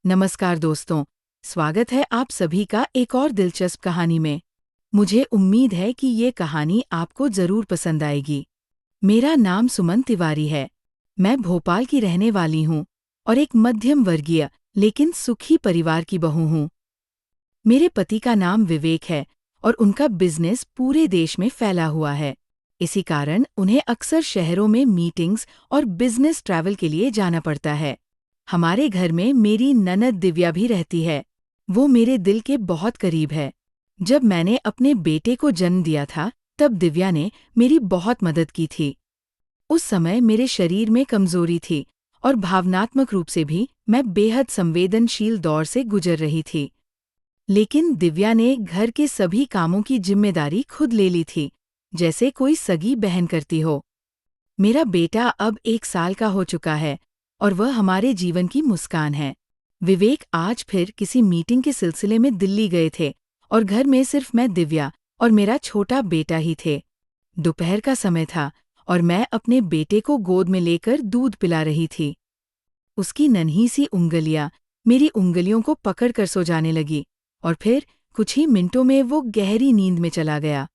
नमस्कार दोस्तों, स्वागत है आप सभी का एक और दिलचस्प कहानी में। मुझे उम्मीद है कि ये कहानी आपको ज़रूर पसंद आएगी। मेरा नाम सुमन तिवारी है। मैं भोपाल की रहने वाली हूँ और एक मध्यम वर्गीय लेकिन सुखी परिवार की बहू हूँ। मेरे पति का नाम विवेक है और उनका बिजनेस पूरे देश में फैला हुआ है। इसी कारण उन्हें अक्सर शहरों में मीटिंग्स और बिजनेस ट्रैवल के लिए जाना पड़ता है। हमारे घर में मेरी ननद दिव्या भी रहती है। वो मेरे दिल के बहुत करीब है। जब मैंने अपने बेटे को जन्म दिया था, तब दिव्या ने मेरी बहुत मदद की थी। उस समय मेरे शरीर में कमजोरी थी और भावनात्मक रूप से भी मैं बेहद संवेदनशील दौर से गुजर रही थी। लेकिन दिव्या ने घर के सभी कामों की जिम्मेदारी खुद ले ली थी, जैसे कोई सगी बहन करती हो। मेरा बेटा अब 1 साल का हो चुका है और वह हमारे जीवन की मुस्कान है। विवेक आज फिर किसी मीटिंग के सिलसिले में दिल्ली गए थे और घर में सिर्फ मैं, दिव्या और मेरा छोटा बेटा ही थे। दोपहर का समय था और मैं अपने बेटे को गोद में लेकर दूध पिला रही थी। उसकी नन्ही सी उंगलियां मेरी उंगलियों को पकड़कर सो जाने लगी और फिर कुछ ही मिनटों में वो गहरी नींद में चला गया।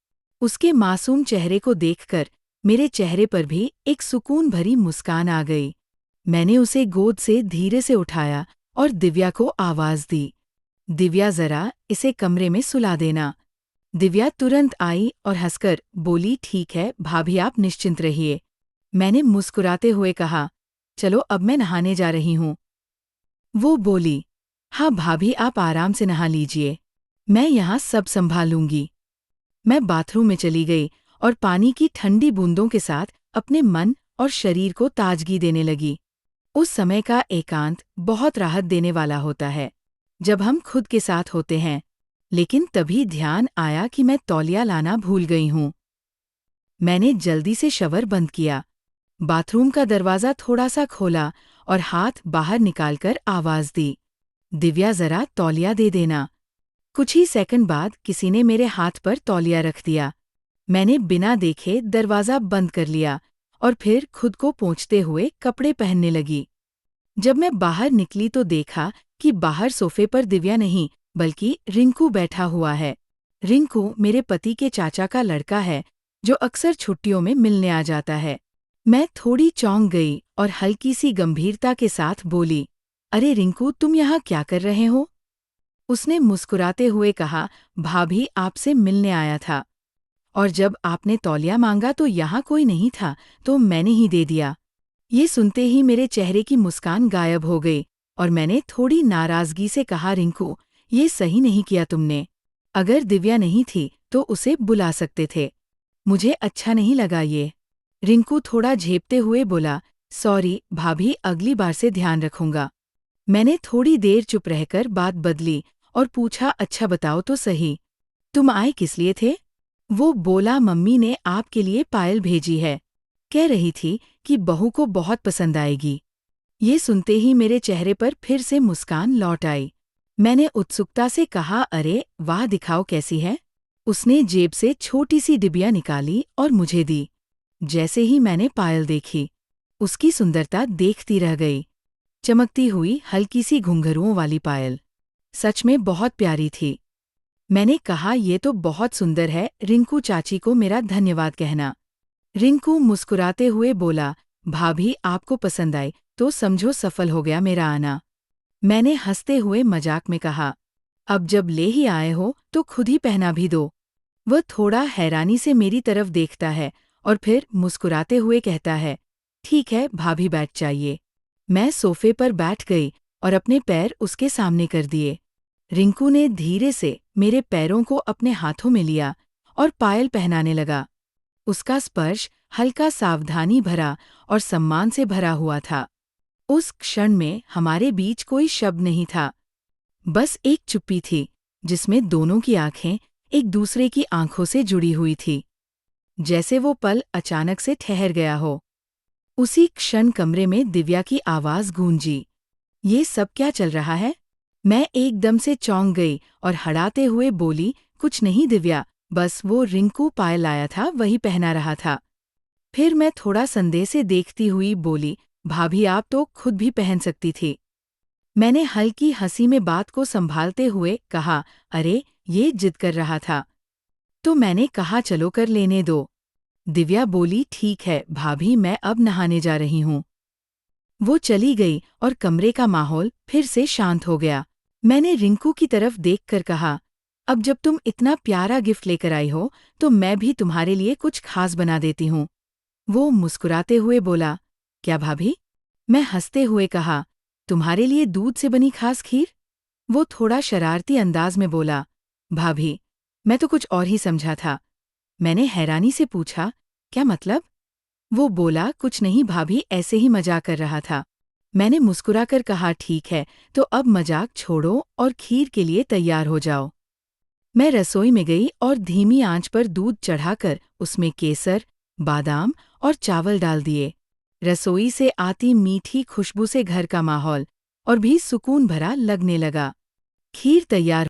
उसके मासूम चेहरे को देखकर मेरे चेहरे पर भी एक सुकून भरी मुस्कान आ गई। मैंने उसे गोद से धीरे से उठाया और दिव्या को आवाज दी, दिव्या जरा इसे कमरे में सुला देना। दिव्या तुरंत आई और हंसकर बोली, ठीक है भाभी, आप निश्चिंत रहिए। मैंने मुस्कुराते हुए कहा, चलो अब मैं नहाने जा रही हूँ। वो बोली, हाँ भाभी, आप आराम से नहा लीजिए, मैं यहाँ सब संभाल लूंगी। मैं बाथरूम में चली गई और पानी की ठंडी बूंदों के साथ अपने मन और शरीर को ताजगी देने लगी। उस समय का एकांत बहुत राहत देने वाला होता है जब हम खुद के साथ होते हैं। लेकिन तभी ध्यान आया कि मैं तौलिया लाना भूल गई हूँ। मैंने जल्दी से शवर बंद किया, बाथरूम का दरवाज़ा थोड़ा सा खोला और हाथ बाहर निकालकर आवाज़ दी, दिव्या जरा तौलिया दे देना। कुछ ही सेकंड बाद किसी ने मेरे हाथ पर तौलिया रख दिया। मैंने बिना देखे दरवाज़ा बंद कर लिया और फिर खुद को पोंछते हुए कपड़े पहनने लगी। जब मैं बाहर निकली तो देखा कि बाहर सोफे पर दिव्या नहीं बल्कि रिंकू बैठा हुआ है। रिंकू मेरे पति के चाचा का लड़का है जो अक्सर छुट्टियों में मिलने आ जाता है। मैं थोड़ी चौंक गई और हल्की सी गंभीरता के साथ बोली, अरे रिंकू, तुम यहाँ क्या कर रहे हो? उसने मुस्कुराते हुए कहा, भाभी आपसे मिलने आया था और जब आपने तौलिया मांगा तो यहाँ कोई नहीं था तो मैंने ही दे दिया। ये सुनते ही मेरे चेहरे की मुस्कान गायब हो गई और मैंने थोड़ी नाराजगी से कहा, रिंकू, ये सही नहीं किया तुमने। अगर दिव्या नहीं थी तो उसे बुला सकते थे। मुझे अच्छा नहीं लगा ये। रिंकू थोड़ा झेपते हुए बोला, सॉरी भाभी, अगली बार से ध्यान रखूंगा। मैंने थोड़ी देर चुप रहकर बात बदली और पूछा, अच्छा बताओ तो सही, तुम आए किस लिए थे? वो बोला, मम्मी ने आपके लिए पायल भेजी है, कह रही थी कि बहू को बहुत पसंद आएगी। ये सुनते ही मेरे चेहरे पर फिर से मुस्कान लौट आई। मैंने उत्सुकता से कहा, अरे वाह, दिखाओ कैसी है। उसने जेब से छोटी सी डिबिया निकाली और मुझे दी। जैसे ही मैंने पायल देखी, उसकी सुंदरता देखती रह गई। चमकती हुई हल्की सी घुंघरुओं वाली पायल सच में बहुत प्यारी थी। मैंने कहा, ये तो बहुत सुंदर है, रिंकू चाची को मेरा धन्यवाद कहना। रिंकू मुस्कुराते हुए बोला, भाभी आपको पसंद आई तो समझो सफल हो गया मेरा आना। मैंने हंसते हुए मजाक में कहा, अब जब ले ही आए हो तो खुद ही पहना भी दो। वह थोड़ा हैरानी से मेरी तरफ देखता है और फिर मुस्कुराते हुए कहता है, ठीक है भाभी, बैठ जाइए। मैं सोफे पर बैठ गई और अपने पैर उसके सामने कर दिए। रिंकू ने धीरे से मेरे पैरों को अपने हाथों में लिया और पायल पहनाने लगा। उसका स्पर्श हल्का सावधानी भरा और सम्मान से भरा हुआ था। उस क्षण में हमारे बीच कोई शब्द नहीं था, बस एक चुप्पी थी जिसमें दोनों की आंखें एक दूसरे की आंखों से जुड़ी हुई थी। जैसे वो पल अचानक से ठहर गया हो। उसी क्षण कमरे में दिव्या की आवाज गूंजी, ये सब क्या चल रहा है? मैं एकदम से चौंक गई और हड़ाते हुए बोली, कुछ नहीं दिव्या, बस वो रिंकू पायल लाया था वही पहना रहा था। फिर मैं थोड़ा संदेह से देखती हुई बोली, भाभी आप तो खुद भी पहन सकती थी। मैंने हल्की हंसी में बात को संभालते हुए कहा, अरे ये जिद कर रहा था। तो मैंने कहा चलो कर लेने दो। दिव्या बोली, ठीक है भाभी, मैं अब नहाने जा रही हूँ। वो चली गई और कमरे का माहौल फिर से शांत हो गया। मैंने रिंकू की तरफ देखकर कहा, अब जब तुम इतना प्यारा गिफ्ट लेकर आई हो तो मैं भी तुम्हारे लिए कुछ खास बना देती हूँ। वो मुस्कुराते हुए बोला, क्या भाभी? मैं हंसते हुए कहा, तुम्हारे लिए दूध से बनी खास खीर? वो थोड़ा शरारती अंदाज में बोला, भाभी मैं तो कुछ और ही समझा था। मैंने हैरानी से पूछा, क्या मतलब? वो बोला, कुछ नहीं भाभी, ऐसे ही मजाक कर रहा था। मैंने मुस्कुराकर कहा, ठीक है तो अब मजाक छोड़ो और खीर के लिए तैयार हो जाओ। मैं रसोई में गई और धीमी आंच पर दूध चढ़ाकर उसमें केसर, बादाम और चावल डाल दिए। रसोई से आती मीठी खुशबू से घर का माहौल और भी सुकून भरा लगने लगा। खीर तैयार